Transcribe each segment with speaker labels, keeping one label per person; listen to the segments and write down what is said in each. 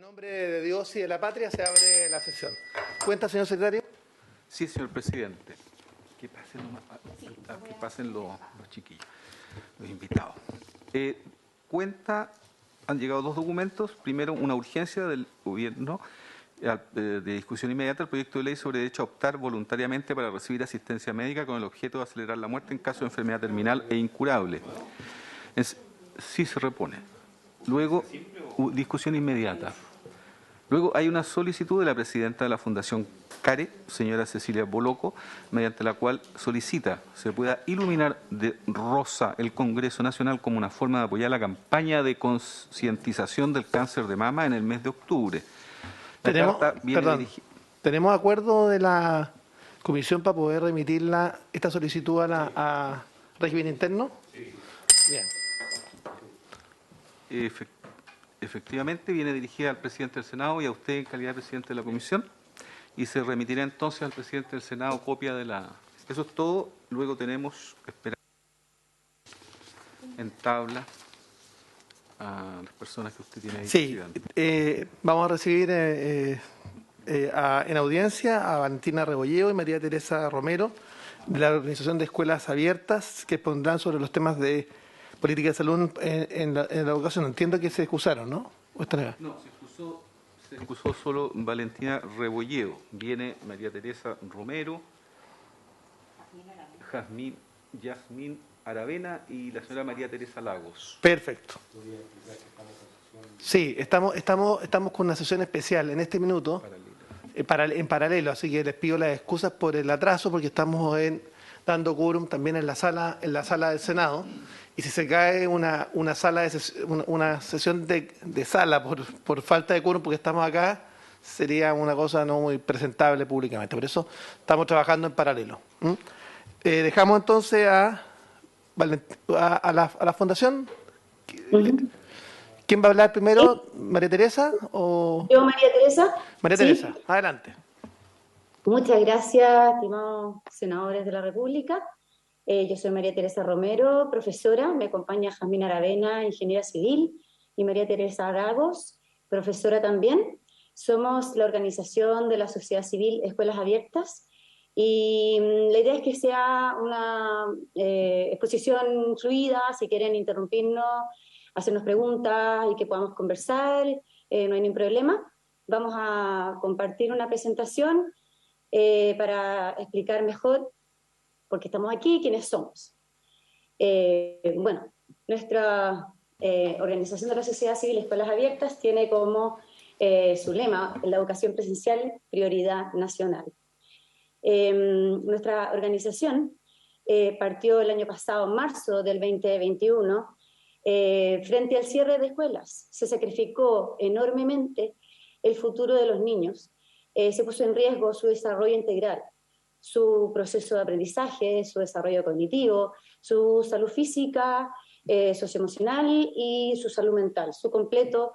Speaker 1: nombre de Dios y de la patria se abre la sesión. ¿Cuenta, señor secretario?
Speaker 2: Sí, señor presidente. Que pasen los chiquillos, los invitados. Han llegado dos documentos. Primero, una urgencia del Gobierno de discusión inmediata, el proyecto de ley sobre derecho a optar voluntariamente para recibir asistencia médica con el objeto de acelerar la muerte en caso de enfermedad terminal e incurable. Sí se repone. Luego, discusión inmediata. Luego hay una solicitud de la presidenta de la Fundación CARE, señora Cecilia Boloco, mediante la cual solicita se pueda iluminar de rosa el Congreso Nacional como una forma de apoyar la campaña de concientización del cáncer de mama en el mes de octubre.
Speaker 1: ¿Tenemos acuerdo de la comisión para poder remitir esta solicitud a régimen interno? Sí.
Speaker 2: Bien. Efectivamente, viene dirigida al presidente del Senado y a usted en calidad de presidente de la comisión, y se remitirá entonces al presidente del Senado copia de la... Eso es todo. Luego tenemos que esperar en tabla a las personas que usted tiene ahí.
Speaker 1: Sí, vamos a recibir en audiencia a Valentina Rebolleo y María Teresa Romero, de la Organización de Escuelas Abiertas, que expondrán sobre los temas de política de salud en la educación. Entiendo que se excusaron, ¿no?
Speaker 2: No, se excusó solo Valentina Rebolleo. Viene María Teresa Romero, Yasmín Aravena y la señora María Teresa Lagos.
Speaker 1: Perfecto. Sí, estamos con una sesión especial en este minuto, en paralelo, así que les pido las excusas por el atraso, porque estamos dando quórum también en la sala del Senado, y si se cae una sesión de sala por falta de quórum porque estamos acá, sería una cosa no muy presentable públicamente. Por eso estamos trabajando en paralelo. Dejamos entonces a la Fundación. ¿Quién va a hablar primero? ¿Sí? ¿María Teresa o...?
Speaker 3: Yo, María Teresa.
Speaker 1: María Teresa, ¿sí? Adelante.
Speaker 3: Muchas gracias, estimados senadores de la República. Yo soy María Teresa Romero, profesora. Me acompaña Jazmín Aravena, ingeniera civil, y María Teresa Lagos, profesora también. Somos la organización de la sociedad civil Escuelas Abiertas, y la idea es que sea una exposición fluida. Si quieren interrumpirnos, hacernos preguntas y que podamos conversar, no hay ningún problema. Vamos a compartir una presentación para explicar mejor por qué estamos aquí, quiénes somos. Bueno, nuestra organización de la sociedad civil Escuelas Abiertas tiene como su lema: la educación presencial, prioridad nacional. Nuestra organización partió el año pasado, en marzo del 2021, frente al cierre de escuelas. Se sacrificó enormemente el futuro de los niños, se puso en riesgo su desarrollo integral, su proceso de aprendizaje, su desarrollo cognitivo, su salud física, socioemocional y su salud mental, su completa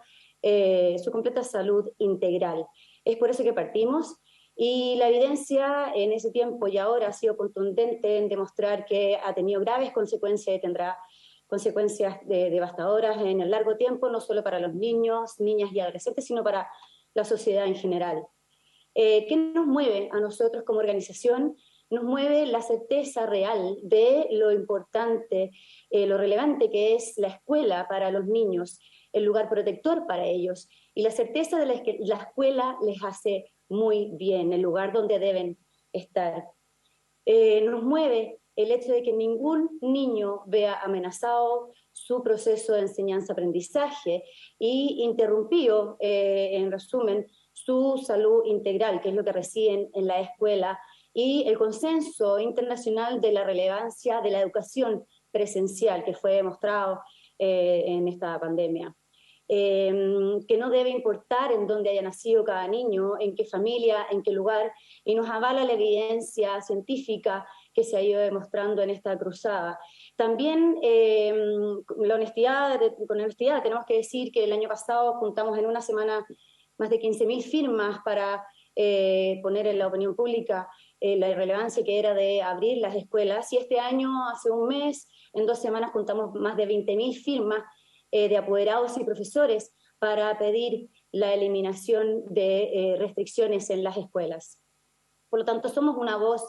Speaker 3: salud integral. Es por eso que partimos, y la evidencia en ese tiempo y ahora ha sido contundente en demostrar que ha tenido graves consecuencias y tendrá consecuencias devastadoras en el largo tiempo, no solo para los niños, niñas y adolescentes, sino para la sociedad en general. ¿Qué nos mueve a nosotros como organización? Nos mueve la certeza real de lo importante, lo relevante que es la escuela para los niños, el lugar protector para ellos, y la certeza de que la escuela les hace muy bien, el lugar donde deben estar. Nos mueve el hecho de que ningún niño vea amenazado su proceso de enseñanza-aprendizaje y interrumpido, en resumen, su salud integral, que es lo que reciben en la escuela, y el consenso internacional de la relevancia de la educación presencial que fue demostrado en esta pandemia. Que no debe importar en dónde haya nacido cada niño, en qué familia, en qué lugar, y nos avala la evidencia científica que se ha ido demostrando en esta cruzada. También con honestidad tenemos que decir que el año pasado juntamos en una semana más de 15.000 firmas para poner en la opinión pública la irrelevancia que era de abrir las escuelas, y este año, hace un mes, en 2 semanas juntamos más de 20.000 firmas de apoderados y profesores para pedir la eliminación de restricciones en las escuelas. Por lo tanto, somos una voz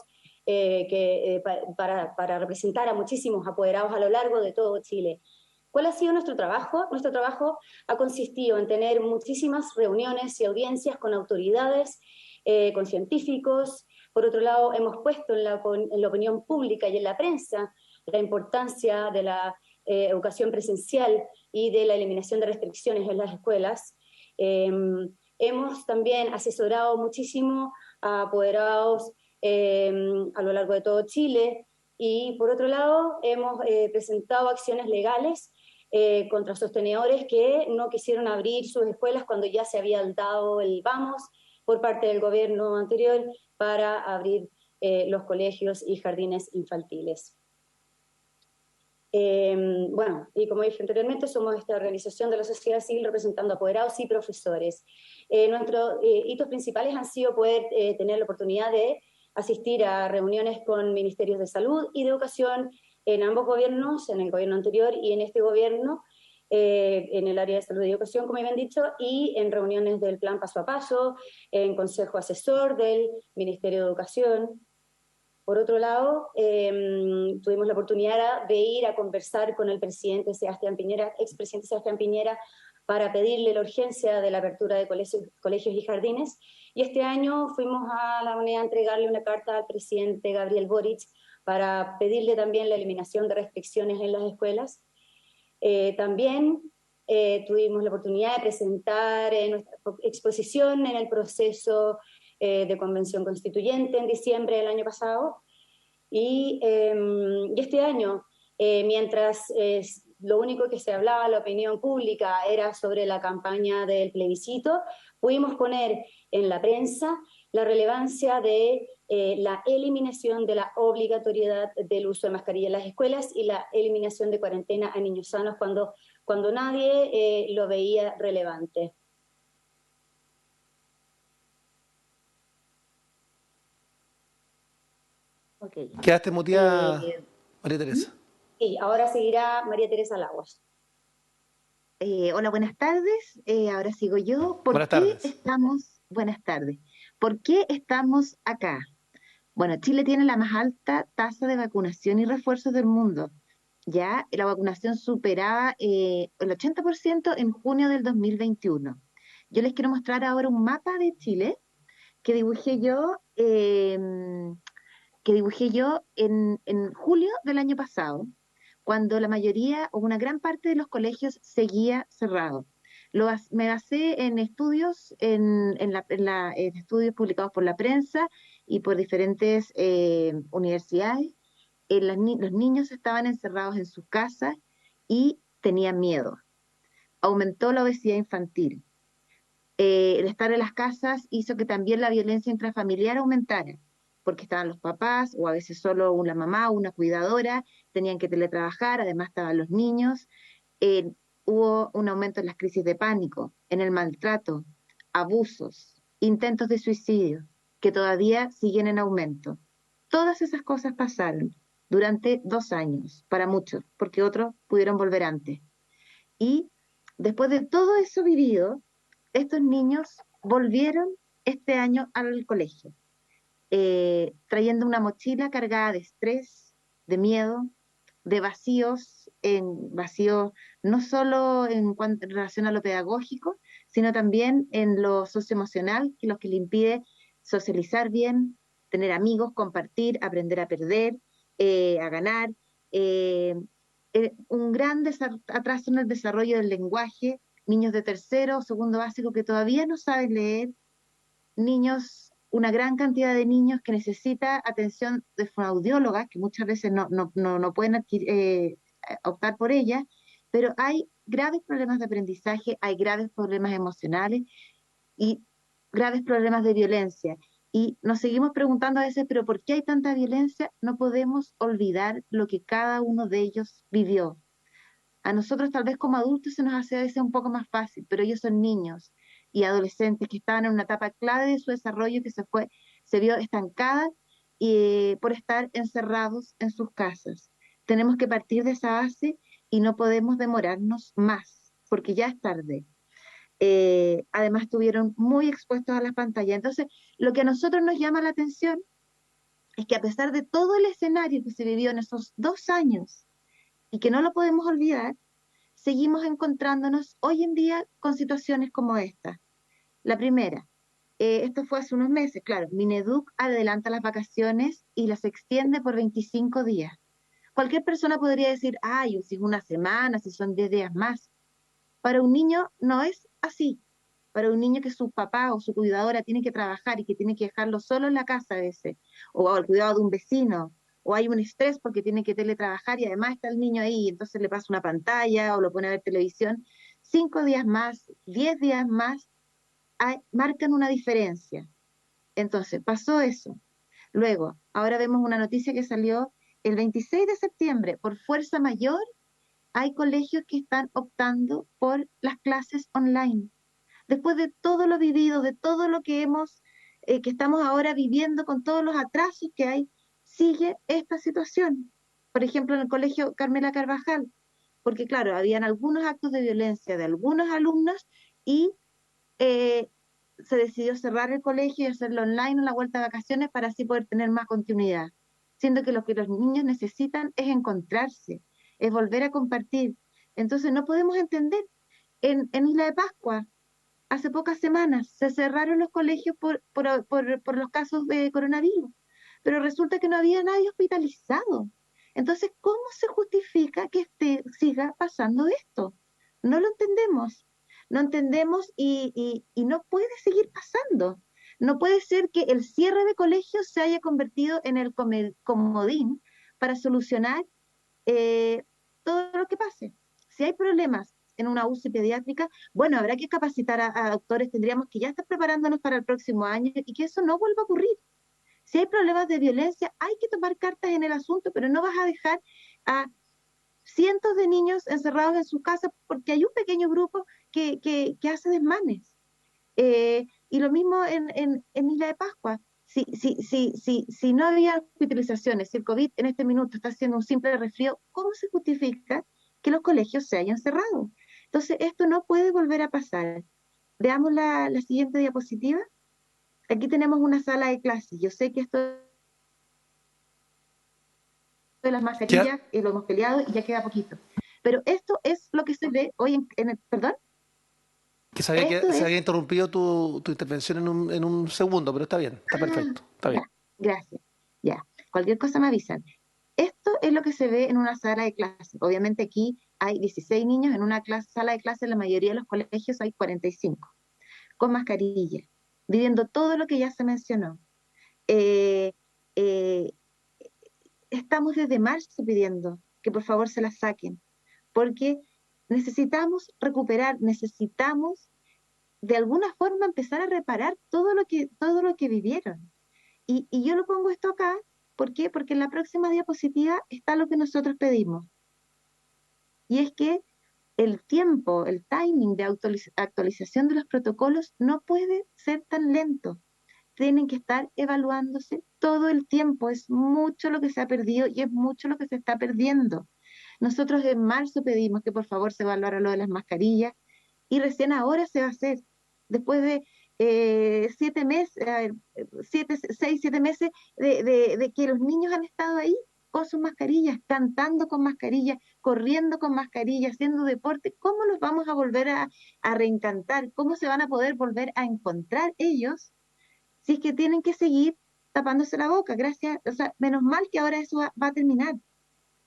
Speaker 3: para representar a muchísimos apoderados a lo largo de todo Chile. ¿Cuál ha sido nuestro trabajo? Nuestro trabajo ha consistido en tener muchísimas reuniones y audiencias con autoridades, con científicos. Por otro lado, hemos puesto en la opinión pública y en la prensa la importancia de la educación presencial y de la eliminación de restricciones en las escuelas. Hemos también asesorado muchísimo a apoderados a lo largo de todo Chile, y por otro lado hemos presentado acciones legales contra sostenedores que no quisieron abrir sus escuelas cuando ya se había dado el vamos por parte del gobierno anterior para abrir los colegios y jardines infantiles. Bueno, y como dije anteriormente, somos esta organización de la sociedad civil representando a apoderados y profesores. Nuestros hitos principales han sido poder tener la oportunidad de asistir a reuniones con ministerios de salud y de educación en ambos gobiernos, en el gobierno anterior y en este gobierno, en el área de salud y educación, como habían dicho, y en reuniones del plan paso a paso, en consejo asesor del Ministerio de Educación. Por otro lado, tuvimos la oportunidad de ir a conversar con el presidente Sebastián Piñera, expresidente Sebastián Piñera, para pedirle la urgencia de la apertura de colegios y jardines. Y este año fuimos a la unidad a entregarle una carta al presidente Gabriel Boric para pedirle también la eliminación de restricciones en las escuelas. También tuvimos la oportunidad de presentar nuestra exposición en el proceso de convención constituyente en diciembre del año pasado, y este año, mientras lo único que se hablaba en la opinión pública era sobre la campaña del plebiscito, pudimos poner en la prensa la relevancia de la eliminación de la obligatoriedad del uso de mascarilla en las escuelas y la eliminación de cuarentena a niños sanos cuando nadie lo veía relevante.
Speaker 1: Okay. Quedaste muteada, María Teresa.
Speaker 3: Sí, ahora seguirá María Teresa Laguas.
Speaker 4: Hola, buenas tardes. Ahora sigo yo.
Speaker 1: Buenas tardes.
Speaker 4: Buenas tardes. ¿Por qué estamos acá? Bueno, Chile tiene la más alta tasa de vacunación y refuerzos del mundo. Ya la vacunación superaba el 80% en junio del 2021. Yo les quiero mostrar ahora un mapa de Chile que dibujé yo en julio del año pasado, cuando la mayoría o una gran parte de los colegios seguía cerrado. Me basé en estudios, en estudios publicados por la prensa y por diferentes universidades. Los niños estaban encerrados en sus casas y tenían miedo. Aumentó la obesidad infantil. El estar en las casas hizo que también la violencia intrafamiliar aumentara, porque estaban los papás, o a veces solo una mamá o una cuidadora, tenían que teletrabajar, además estaban los niños. Hubo un aumento en las crisis de pánico, en el maltrato, abusos, intentos de suicidio, que todavía siguen en aumento. Todas esas cosas pasaron durante 2 años, para muchos, porque otros pudieron volver antes. Y después de todo eso vivido, estos niños volvieron este año al colegio. Trayendo una mochila cargada de estrés, de miedo, de vacíos no solo en relación a lo pedagógico, sino también en lo socioemocional, que es lo que le impide socializar bien, tener amigos, compartir, aprender a perder, a ganar, un gran atraso en el desarrollo del lenguaje, niños de tercero o segundo básico que todavía no saben leer, una gran cantidad de niños que necesita atención de fonoaudiólogas, que muchas veces no pueden optar por ella, pero hay graves problemas de aprendizaje, hay graves problemas emocionales y graves problemas de violencia. Y nos seguimos preguntando a veces, ¿pero por qué hay tanta violencia? No podemos olvidar lo que cada uno de ellos vivió. A nosotros tal vez como adultos se nos hace a veces un poco más fácil, pero ellos son niños y adolescentes que estaban en una etapa clave de su desarrollo que se vio estancada por estar encerrados en sus casas. Tenemos que partir de esa base y no podemos demorarnos más, porque ya es tarde. Además estuvieron muy expuestos a las pantallas. Entonces, lo que a nosotros nos llama la atención es que a pesar de todo el escenario que se vivió en esos 2 años y que no lo podemos olvidar, seguimos encontrándonos hoy en día con situaciones como esta. La primera, esto fue hace unos meses, claro, Mineduc adelanta las vacaciones y las extiende por 25 días. Cualquier persona podría decir, ay, si es una semana, si son 10 días más. Para un niño no es así. Para un niño que su papá o su cuidadora tiene que trabajar y que tiene que dejarlo solo en la casa a veces, o al cuidado de un vecino, o hay un estrés porque tiene que teletrabajar y además está el niño ahí, entonces le pasa una pantalla o lo pone a ver televisión, 5 días más, 10 días más, marcan una diferencia. Entonces, pasó eso. Luego, ahora vemos una noticia que salió el 26 de septiembre, por fuerza mayor, hay colegios que están optando por las clases online. Después de todo lo vivido, de todo lo que que estamos ahora viviendo con todos los atrasos que hay, sigue esta situación. Por ejemplo, en el colegio Carmela Carvajal, porque claro, habían algunos actos de violencia de algunos alumnos y eh, se decidió cerrar el colegio y hacerlo online en la vuelta de vacaciones para así poder tener más continuidad, siendo que lo que los niños necesitan es encontrarse, es volver a compartir. Entonces no podemos entender, en Isla de Pascua, hace pocas semanas, se cerraron los colegios por los casos de coronavirus, pero resulta que no había nadie hospitalizado. Entonces, ¿cómo se justifica que siga pasando esto? No lo entendemos, no entendemos y no puede seguir pasando. No puede ser que el cierre de colegios se haya convertido en el comodín para solucionar todo lo que pase. Si hay problemas en una UCI pediátrica, bueno, habrá que capacitar a doctores, tendríamos que ya estar preparándonos para el próximo año y que eso no vuelva a ocurrir. Si hay problemas de violencia, hay que tomar cartas en el asunto, pero no vas a dejar a cientos de niños encerrados en sus casas porque hay un pequeño grupo que hace desmanes. Y lo mismo en Isla de Pascua. Si no había hospitalizaciones, si el COVID en este minuto está haciendo un simple resfrío, ¿cómo se justifica que los colegios se hayan cerrado? Entonces, esto no puede volver a pasar. Veamos la siguiente diapositiva. Aquí tenemos una sala de clases. Yo sé que esto de las
Speaker 1: Ya,
Speaker 4: mascarillas lo hemos peleado y ya queda poquito. Pero esto es lo que se ve hoy perdón,
Speaker 1: que
Speaker 4: esto
Speaker 1: se había
Speaker 4: es,
Speaker 1: interrumpido tu intervención en un segundo, pero está bien, está perfecto, está
Speaker 4: ya,
Speaker 1: bien.
Speaker 4: gracias, ya, cualquier cosa me avisan. Esto es lo que se ve en una sala de clase. Obviamente aquí hay 16 niños, en una sala de clase en la mayoría de los colegios hay 45, con mascarilla, viviendo todo lo que ya se mencionó. Eh, eh, Estamos desde marzo pidiendo que por favor se las saquen, porque necesitamos recuperar, necesitamos de alguna forma empezar a reparar todo lo que vivieron. Y yo lo pongo esto acá, ¿por qué? Porque en la próxima diapositiva está lo que nosotros pedimos. Y es que el tiempo, el timing de actualización de los protocolos no puede ser tan lento. Tienen que estar evaluándose todo el tiempo. Es mucho lo que se ha perdido y es mucho lo que se está perdiendo. Nosotros en marzo pedimos que por favor se evaluara lo de las mascarillas y recién ahora se va a hacer. Después de 7 meses, 6, 7 meses de que los niños han estado ahí con sus mascarillas, cantando con mascarillas, corriendo con mascarillas, haciendo deporte, ¿cómo los vamos a volver a reencantar? ¿Cómo se van a poder volver a encontrar ellos si es que tienen que seguir tapándose la boca? Gracias, o sea, menos mal que ahora eso va a terminar,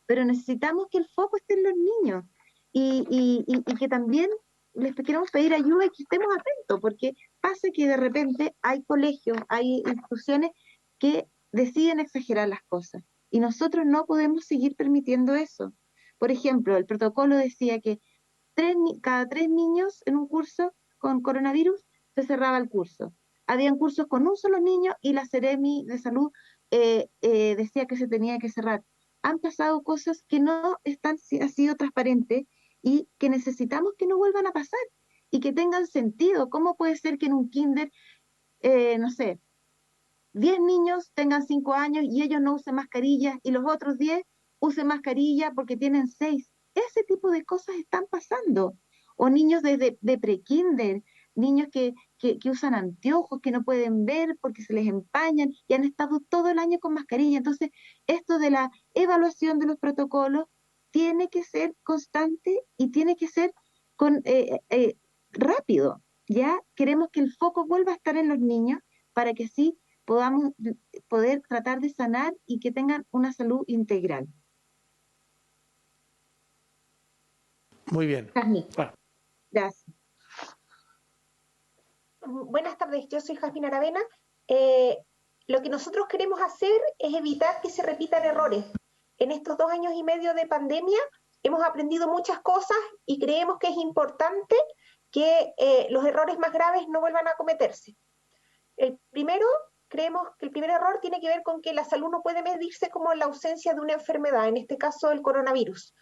Speaker 4: pero necesitamos que el foco esté en los niños y que también les queremos pedir ayuda y que estemos atentos, porque pasa que de repente hay colegios, hay instituciones que deciden exagerar las cosas y nosotros no podemos seguir permitiendo eso. Por ejemplo, el protocolo decía que cada 3 niños en un curso con coronavirus se cerraba el curso. Habían cursos con un solo niño y la Seremi de Salud decía que se tenía que cerrar. Han pasado cosas que no han sido transparentes y que necesitamos que no vuelvan a pasar y que tengan sentido. ¿Cómo puede ser que en un kinder, no sé, 10 niños tengan 5 años y ellos no usen mascarilla y los otros 10 usen mascarilla porque tienen 6? Ese tipo de cosas están pasando. o niños de prekinder, niños que usan anteojos, que no pueden ver porque se les empañan y han estado todo el año con mascarilla. Entonces, esto de la evaluación de los protocolos tiene que ser constante y tiene que ser rápido. Ya queremos que el foco vuelva a estar en los niños para que así podamos poder tratar de sanar y que tengan una salud integral.
Speaker 1: Muy bien.
Speaker 4: Jasmine.
Speaker 1: Bueno,
Speaker 4: Gracias.
Speaker 5: Buenas tardes, yo soy Jasmine Aravena. Lo que nosotros queremos hacer es evitar que se repitan errores. En estos 2 años y medio de pandemia hemos aprendido muchas cosas y creemos que es importante que los errores más graves no vuelvan a cometerse. Creemos que el primer error tiene que ver con que la salud no puede medirse como la ausencia de una enfermedad, en este caso el coronavirus.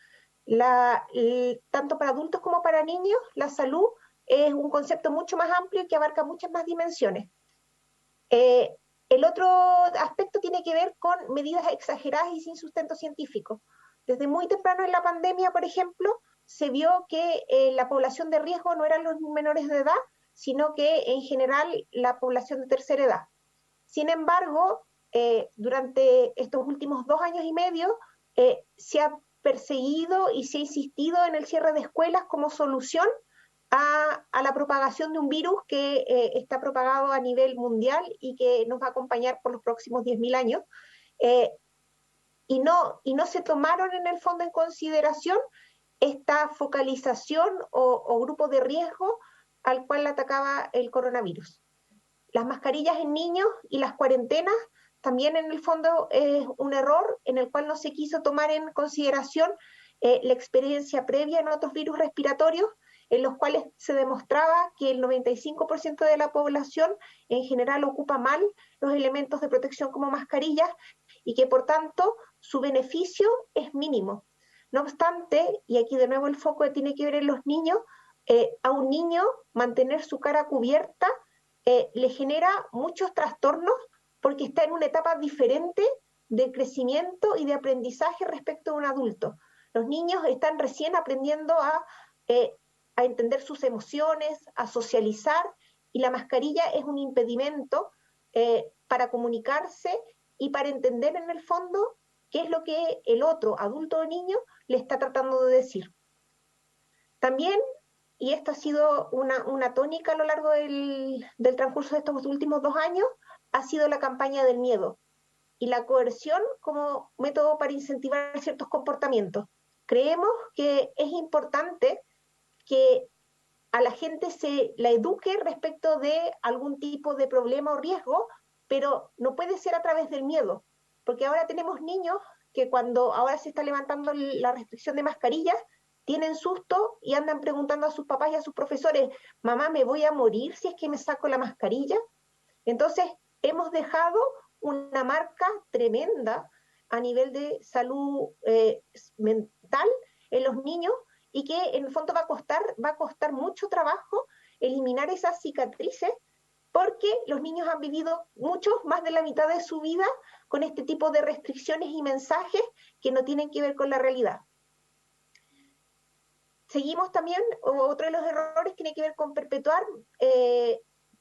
Speaker 5: Tanto para adultos como para niños, la salud es un concepto mucho más amplio y que abarca muchas más dimensiones. El otro aspecto tiene que ver con medidas exageradas y sin sustento científico. Desde muy temprano en la pandemia, por ejemplo, se vio que la población de riesgo no eran los menores de edad, sino que en general la población de tercera edad. Sin embargo, durante estos últimos 2 años y medio se ha perseguido y se ha insistido en el cierre de escuelas como solución a la propagación de un virus que está propagado a nivel mundial y que nos va a acompañar por los próximos 10.000 años. Y no se tomaron en el fondo en consideración esta focalización o grupo de riesgo al cual atacaba el coronavirus. Las mascarillas en niños y las cuarentenas también en el fondo es un error en el cual no se quiso tomar en consideración la experiencia previa en otros virus respiratorios en los cuales se demostraba que el 95% de la población en general ocupa mal los elementos de protección como mascarillas y que por tanto su beneficio es mínimo. No obstante, y aquí de nuevo el foco tiene que ver en los niños, a un niño mantener su cara cubierta le genera muchos trastornos porque está en una etapa diferente de crecimiento y de aprendizaje respecto a un adulto. Los niños están recién aprendiendo a entender sus emociones, a socializar, y la mascarilla es un impedimento para comunicarse y para entender en el fondo qué es lo que el otro, adulto o niño, le está tratando de decir. También, y esto ha sido una tónica a lo largo del transcurso de estos últimos 2 años, ha sido la campaña del miedo y la coerción como método para incentivar ciertos comportamientos. Creemos que es importante que a la gente se la eduque respecto de algún tipo de problema o riesgo, pero no puede ser a través del miedo, porque ahora tenemos niños que cuando ahora se está levantando la restricción de mascarillas, tienen susto y andan preguntando a sus papás y a sus profesores, mamá, ¿me voy a morir si es que me saco la mascarilla? Entonces, hemos dejado una marca tremenda a nivel de salud mental en los niños y que en el fondo va a costar mucho trabajo eliminar esas cicatrices porque los niños han vivido mucho, más de la mitad de su vida con este tipo de restricciones y mensajes que no tienen que ver con la realidad. Seguimos también, otro de los errores tiene que ver con perpetuar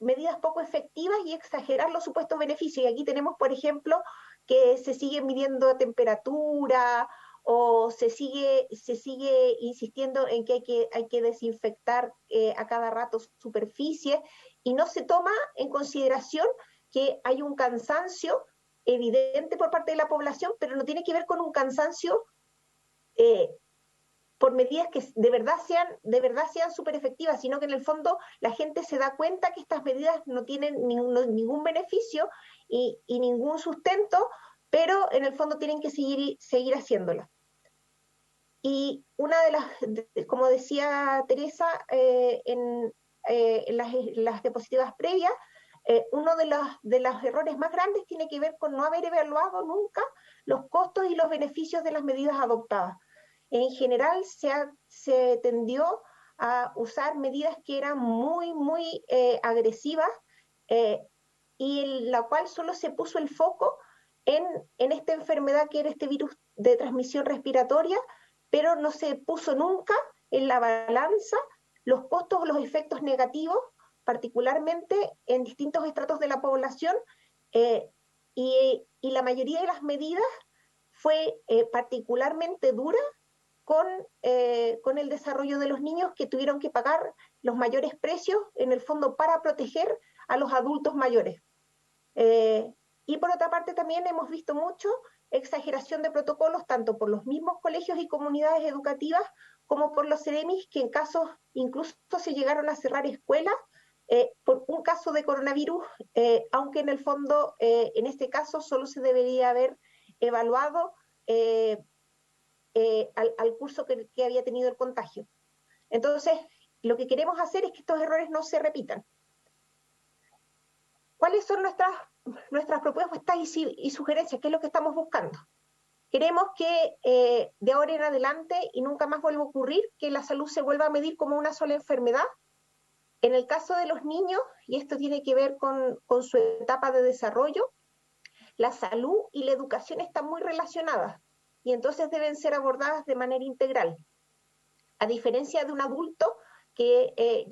Speaker 5: medidas poco efectivas y exagerar los supuestos beneficios. Y aquí tenemos, por ejemplo, que se sigue midiendo temperatura o se sigue insistiendo en que hay que desinfectar a cada rato superficies y no se toma en consideración que hay un cansancio evidente por parte de la población, pero no tiene que ver con un cansancio por medidas que de verdad sean súper efectivas, sino que en el fondo la gente se da cuenta que estas medidas no tienen ningún beneficio y ningún sustento, pero en el fondo tienen que seguir haciéndolas. Y una de las, como decía Teresa, en las diapositivas previas, uno de los errores más grandes tiene que ver con no haber evaluado nunca los costos y los beneficios de las medidas adoptadas. En general se tendió a usar medidas que eran muy agresivas y en la cual solo se puso el foco en esta enfermedad que era este virus de transmisión respiratoria, pero no se puso nunca en la balanza los costos o los efectos negativos, particularmente en distintos estratos de la población, y la mayoría de las medidas fue particularmente dura con el desarrollo de los niños, que tuvieron que pagar los mayores precios, en el fondo, para proteger a los adultos mayores. Y por otra parte también hemos visto mucho exageración de protocolos, tanto por los mismos colegios y comunidades educativas como por los CEREMIS, que en casos incluso se llegaron a cerrar escuelas por un caso de coronavirus, aunque en el fondo en este caso solo se debería haber evaluado al curso que había tenido el contagio. Entonces, lo que queremos hacer es que estos errores no se repitan. ¿Cuáles son nuestras propuestas y sugerencias? ¿Qué es lo que estamos buscando? Queremos que de ahora en adelante, y nunca más vuelva a ocurrir, que la salud se vuelva a medir como una sola enfermedad. En el caso de los niños, y esto tiene que ver con su etapa de desarrollo, la salud y la educación están muy relacionadas, y entonces deben ser abordadas de manera integral. A diferencia de un adulto que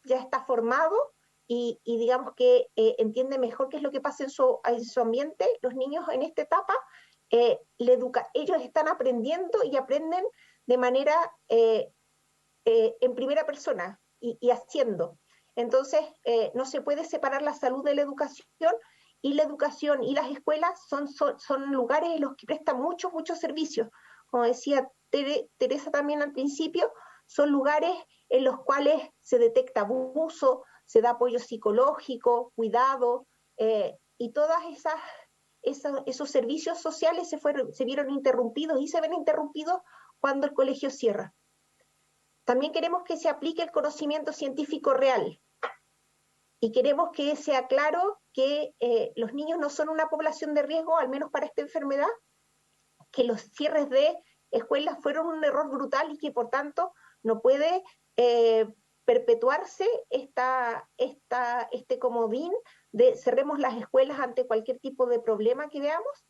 Speaker 5: ya está formado y digamos que entiende mejor qué es lo que pasa en su ambiente, los niños en esta etapa, ellos están aprendiendo y aprenden de manera en primera persona y haciendo. Entonces, no se puede separar la salud de la educación, y la educación y las escuelas son lugares en los que prestan muchos servicios. Como decía Teresa también al principio, son lugares en los cuales se detecta abuso, se da apoyo psicológico, cuidado, y todos esos servicios sociales se vieron interrumpidos y se ven interrumpidos cuando el colegio cierra. También queremos que se aplique el conocimiento científico real, y queremos que sea claro que los niños no son una población de riesgo, al menos para esta enfermedad, que los cierres de escuelas fueron un error brutal y que por tanto no puede perpetuarse este comodín de cerremos las escuelas ante cualquier tipo de problema que veamos,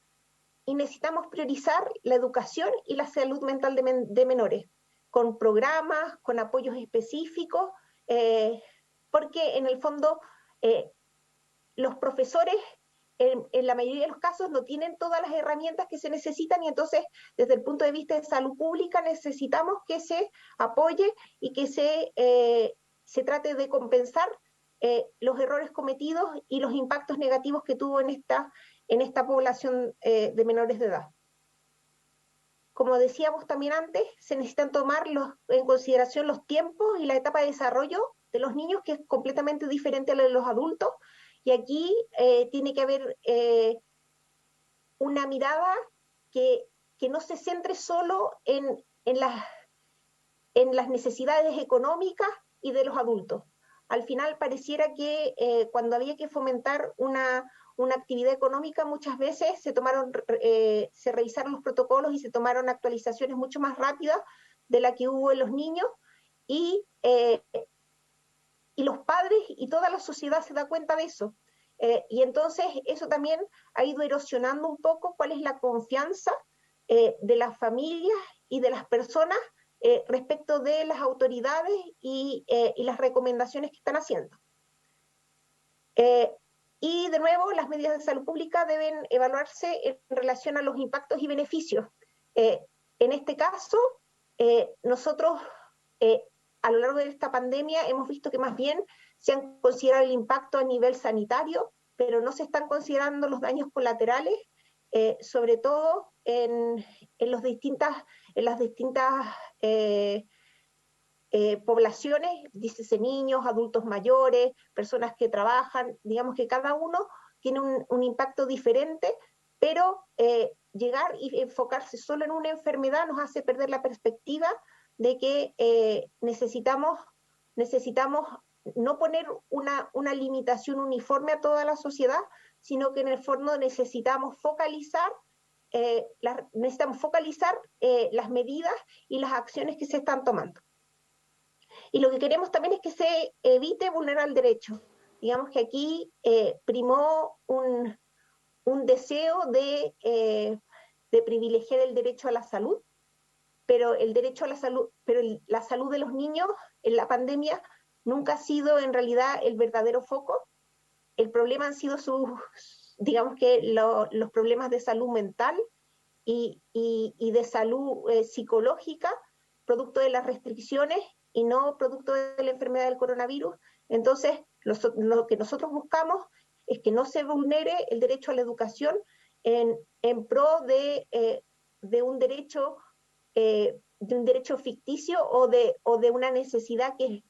Speaker 5: y necesitamos priorizar la educación y la salud mental de menores, con programas, con apoyos específicos, porque en el fondo los profesores en la mayoría de los casos no tienen todas las herramientas que se necesitan, y entonces desde el punto de vista de salud pública necesitamos que se apoye y que se trate de compensar los errores cometidos y los impactos negativos que tuvo en esta población de menores de edad. Como decíamos también antes, se necesitan tomar en consideración los tiempos y la etapa de desarrollo de los niños, que es completamente diferente a la de los adultos, y aquí tiene que haber una mirada que no se centre solo en las necesidades económicas y de los adultos. Al final pareciera que cuando había que fomentar una actividad económica, muchas veces se revisaron los protocolos y se tomaron actualizaciones mucho más rápidas de la que hubo en los niños, y los padres y toda la sociedad se da cuenta de eso. Y entonces eso también ha ido erosionando un poco cuál es la confianza de las familias y de las personas respecto de las autoridades y las recomendaciones que están haciendo. Y de nuevo, las medidas de salud pública deben evaluarse en relación a los impactos y beneficios. En este caso, nosotros a lo largo de esta pandemia hemos visto que más bien se han considerado el impacto a nivel sanitario, pero no se están considerando los daños colaterales, sobre todo en las distintas poblaciones, dícese niños, adultos mayores, personas que trabajan. Digamos que cada uno tiene un impacto diferente, pero llegar y enfocarse solo en una enfermedad nos hace perder la perspectiva de que necesitamos no poner una limitación uniforme a toda la sociedad, sino que en el fondo necesitamos focalizar las medidas y las acciones que se están tomando. Y lo que queremos también es que se evite vulnerar el derecho. Digamos que aquí primó un deseo de privilegiar el derecho a la salud, pero el derecho a la salud, la salud de los niños en la pandemia nunca ha sido en realidad el verdadero foco. El problema han sido digamos que los problemas de salud mental y de salud psicológica, producto de las restricciones y no producto de la enfermedad del coronavirus. Entonces, lo que nosotros buscamos es que no se vulnere el derecho a la educación en pro de un derecho ficticio o de una necesidad que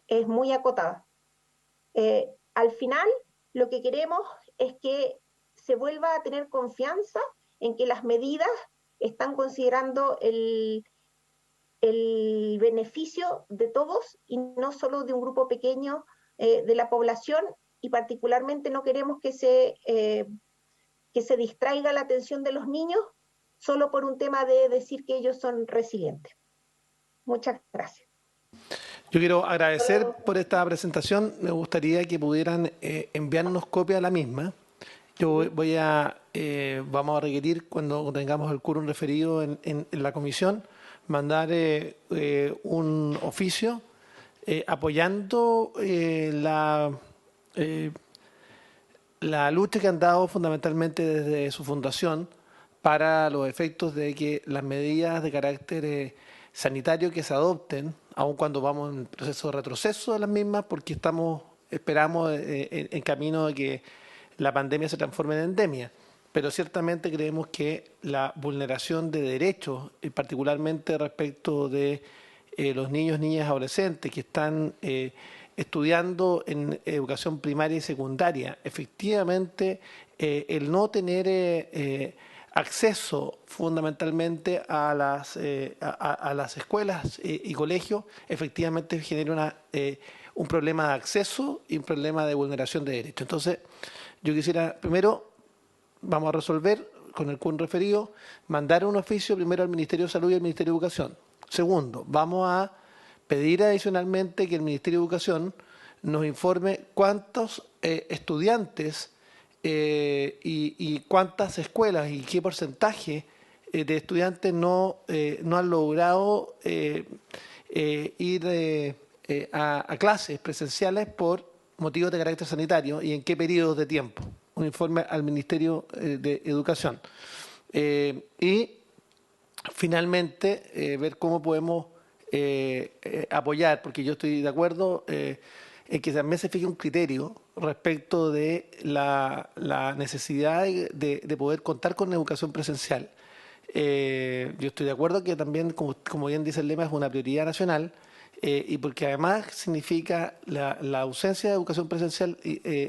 Speaker 5: es muy acotada. Al final, lo que queremos es que se vuelva a tener confianza en que las medidas están considerando el beneficio de todos y no solo de un grupo pequeño de la población, y particularmente no queremos que se distraiga la atención de los niños solo por un tema de decir que ellos son resilientes. Muchas gracias.
Speaker 1: Yo quiero agradecer por esta presentación. Me gustaría que pudieran enviarnos copia de la misma. Yo vamos a requerir, cuando tengamos el quórum referido en la comisión, mandar un oficio apoyando la lucha que han dado fundamentalmente desde su fundación para los efectos de que las medidas de carácter sanitario que se adopten, aun cuando vamos en proceso de retroceso de las mismas, porque esperamos en camino de que la pandemia se transforme en endemia. Pero ciertamente creemos que la vulneración de derechos, particularmente respecto de los niños, niñas, adolescentes que están estudiando en educación primaria y secundaria, efectivamente el no tener acceso fundamentalmente a las escuelas y colegios, efectivamente genera un problema de acceso y un problema de vulneración de derechos. Entonces, yo quisiera, primero, vamos a resolver con el quórum referido, mandar un oficio primero al Ministerio de Salud y al Ministerio de Educación. Segundo, vamos a pedir adicionalmente que el Ministerio de Educación nos informe cuántos estudiantes y cuántas escuelas y qué porcentaje de estudiantes no han logrado ir a clases presenciales por motivos de carácter sanitario y en qué periodos de tiempo. Un informe al Ministerio de Educación. Y finalmente ver cómo podemos apoyar, porque yo estoy de acuerdo en que también se fije un criterio respecto de la necesidad de poder contar con educación presencial. Yo estoy de acuerdo que también, como bien dice el lema, es una prioridad nacional, y porque además significa la ausencia de educación presencial,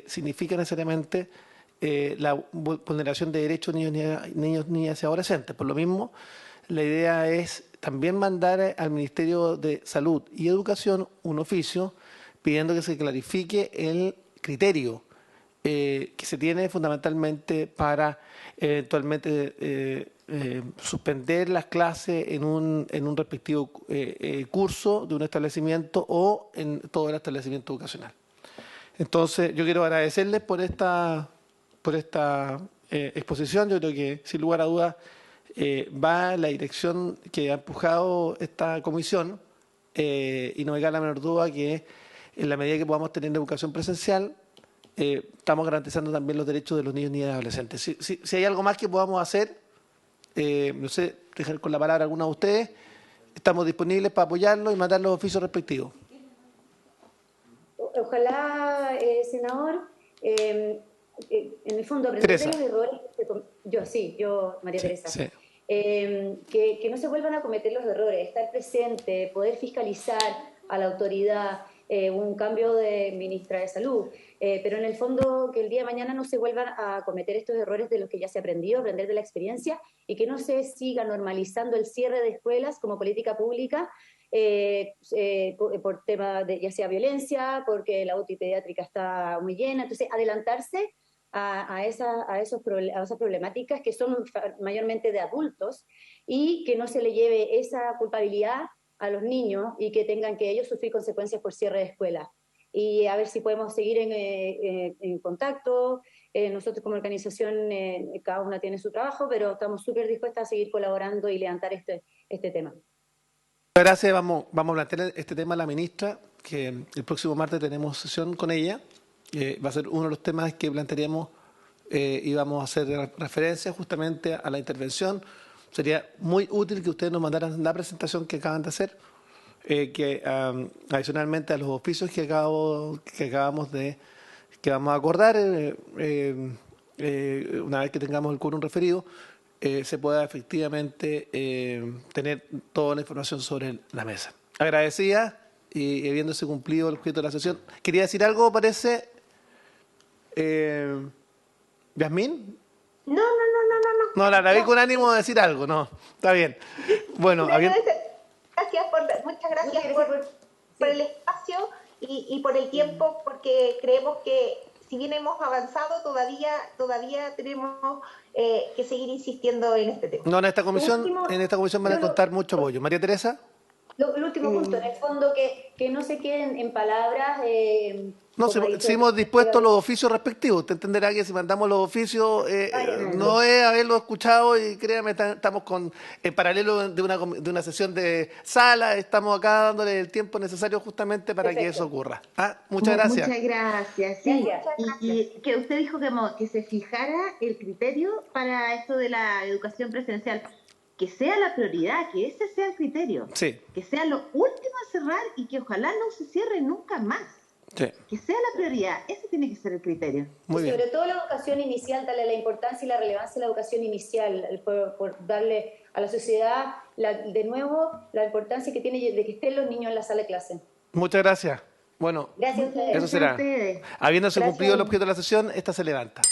Speaker 1: significa necesariamente la vulneración de derechos de niños, niñas y adolescentes. Por lo mismo, la idea es también mandar al Ministerio de Salud y Educación un oficio pidiendo que se clarifique el criterio que se tiene fundamentalmente para eventualmente suspender las clases en un respectivo curso de un establecimiento o en todo el establecimiento educacional. Entonces, yo quiero agradecerles por esta exposición. Yo creo que, sin lugar a dudas, va en la dirección que ha empujado esta comisión, y no me cabe la menor duda que en la medida que podamos tener educación presencial, estamos garantizando también los derechos de los niños, niñas y adolescentes. Si hay algo más que podamos hacer, no sé, dejar con la palabra a alguno de ustedes, estamos disponibles para apoyarlo y mandar los oficios respectivos.
Speaker 3: Ojalá, senador, en el fondo aprender de los errores. Yo, María Teresa.
Speaker 1: Sí.
Speaker 3: Que no se vuelvan a cometer los errores, estar presente, poder fiscalizar a la autoridad, un cambio de ministra de Salud, pero en el fondo que el día de mañana no se vuelvan a cometer estos errores de los que ya se aprendió, aprender de la experiencia, y que no se siga normalizando el cierre de escuelas como política pública por tema de ya sea violencia, porque la UTI pediátrica está muy llena. Entonces, adelantarse a esas problemáticas que son mayormente de adultos, y que no se le lleve esa culpabilidad a los niños y que tengan que ellos sufrir consecuencias por cierre de escuela. Y a ver si podemos seguir en contacto. Nosotros como organización, cada una tiene su trabajo, pero estamos súper dispuestas a seguir colaborando y levantar este tema.
Speaker 1: Gracias. Vamos a plantear este tema a la ministra, que el próximo martes tenemos sesión con ella. Va a ser uno de los temas que plantearíamos y vamos a hacer referencia justamente a la intervención. Sería muy útil que ustedes nos mandaran la presentación que acaban de hacer, que adicionalmente a los oficios que vamos a acordar, una vez que tengamos el quórum referido, se pueda efectivamente tener toda la información sobre la mesa. Agradecida y habiéndose cumplido el objeto de la sesión. ¿Quería decir algo, parece? ¿Yasmín?
Speaker 5: No.
Speaker 1: No, la vi con ánimo de decir algo, no. Está bien. Bueno,
Speaker 5: muchas gracias por el espacio y por el tiempo, porque creemos que si bien hemos avanzado, todavía tenemos que seguir insistiendo en este tema.
Speaker 1: No, en esta comisión van a contar mucho apoyo. María Teresa.
Speaker 3: El último punto, en el fondo, que no se queden en palabras.
Speaker 1: No, si hemos dispuesto los oficios respectivos. Usted entenderá que si mandamos los oficios, no es haberlo escuchado y créame, estamos en paralelo de una sesión de sala, estamos acá dándole el tiempo necesario justamente para que eso ocurra. Muchas gracias.
Speaker 4: Muchas gracias. Sí. Y que usted dijo que se fijara el criterio para esto de la educación presencial. Que sea la prioridad, que ese sea el criterio.
Speaker 1: Sí.
Speaker 4: Que sea lo último a cerrar y que ojalá no se cierre nunca más.
Speaker 1: Sí.
Speaker 4: Que sea la prioridad, ese tiene que ser el criterio.
Speaker 1: Muy bien.
Speaker 3: Sobre todo la educación inicial, darle la importancia y la relevancia de la educación inicial, por darle a la sociedad, de nuevo, la importancia que tiene de que estén los niños en la sala de clase.
Speaker 1: Muchas gracias. Bueno,
Speaker 3: Gracias a ustedes.
Speaker 1: eso será.
Speaker 4: Gracias a ustedes.
Speaker 1: Habiéndose
Speaker 3: Gracias.
Speaker 1: cumplido el objeto de la sesión, esta se levanta.